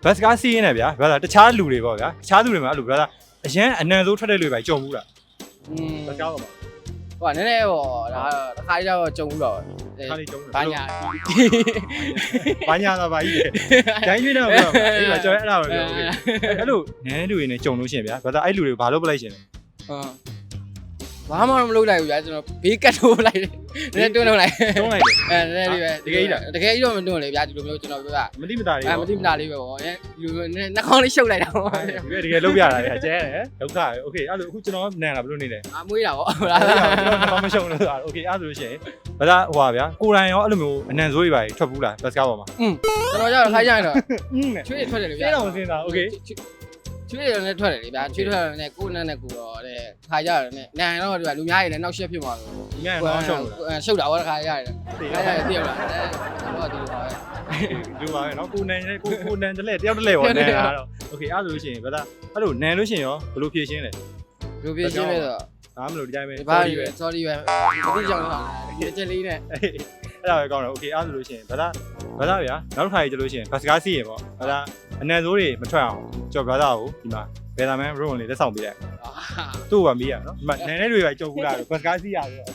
ဘတ်စကားစီးရင်းနဲ့ဗျာဘတ်တခြားလူတွေပေါ့ဗျာတခြားလူတွေမှာအဲ့လိုဗျာအရန်အနံဆိုးထွက်တဲ့လူတွေပဲကြုံဘူးလားဘတ်စကားပါမှာ ဟိုကနည်းနည်းပေါ့ဒါတစ်ခါကြောက်ကြုံဘူးတော့ ခါလေးကြုံတယ် ဘာညာ ဘာညာတော့ဘာကြီးလဲဂျိုင်းရွေးတော့ပြောအဲ့ဒါကျွန်တော်အဲ့ဒါပဲပြောအဲ့လိုနည်းလူတွေနဲ့ကြုံလို့ရှိရင်ဗျာဘတ်အဲ့လူတွေဘာလို့ပလိုက်ရှင်လဲ ဘာမှမလုပ်လိုက်ဘူးကြာကျွန်တော်ဘေးကတ်ထိုးလိုက်တယ်နည်းတွန်းလိုက် တွန်းလိုက်တယ် နည်းလေးပဲတကယ်ကြီးတော့မတွန်းလေဗျာဒီလိုမျိုးကျွန်တော်ပြောတာ မတိမတာလေး မတိမတာလေးပဲပေါ့ဒီလိုမျိုးနှာခေါင်းလေးရှုပ်လိုက်တာပေါ့ တကယ်လုံးပြတာလေကျဲတယ်ဒုက္ခโอเคအဲ့လိုအခုကျွန်တော်နန်လာဘယ်လိုနေလဲ မွေးတာပေါ့ ကျွန်တော်မရှုံလို့ဆိုတာโอเคအဲ့ဆိုလို့ရှိရင်ဘာသာဟိုပါဗျာကိုရိုင်းရောအဲ့လိုမျိုးအနံဆိုးတွေပါထွက်ဘူးလားဘတ်စကားပေါ်မှာ ကျွန်တော်ကြောက်ခိုင်းကြရင်တော့ချွေးထွက်တယ်လေဗျာ အဲ့တော့မစင်းတာโอเค ချွေးရတယ်နဲ့ထွက်တယ်လေဗျာချွေးထွက်တယ်နဲ့ကိုယ်နဲ့ကိုတော့တဲ့ခါကြရတယ်နဲ့နန်တော့ဒီကလူများရည်လည်းနောက်ရှက်ဖြစ်သွားတယ် ဒီမြန်တော့ရှုံလို့ ရှုပ်တာပေါ့ခါရတယ်ခါရတယ်သိရလားတော့ဒီလိုပါပဲ ဒီပါပဲเนาะကိုနန်နဲ့ကိုနန်တလဲတယောက်တလဲပေါ့နန်ကတော့โอเคအဲ့ဆိုလို့ရှိရင်ဘာသာအဲ့လိုနန်လို့ရှိရင်ရောဘယ်လိုဖြည့်ရှင်းလဲ လူပြင်းရှင်းလဲဆို ဒါမှမဟုတ်ဒီတိုင်းပဲ ဒီပါပဲ sorry ပဲဒီကြောင်ဆောင်ဒီချက်လေးနဲ့ အဲ့ဒါပဲကောင်းတယ်โอเคအဲ့ဆိုလို့ရှိရင်ဘာသာဗျာနောက်တစ်ခါကြီးကျလို့ရှိရင်ဘတ်စကားစီးရင်ပေါ့ဘာသာအနံဆိုးတွေမထွက်အောင်ကျွန်တော်ဘာသာကိုဒီမှာဘယ်လာမန်ရုံးလေးလက်ဆောင်ပေးလိုက်သူ့ကိုပါမေးရနော်ဒီမှာနန်တဲ့တွေပဲကြုံဘူးလားဘတ်စကားစီးရဆိုတော့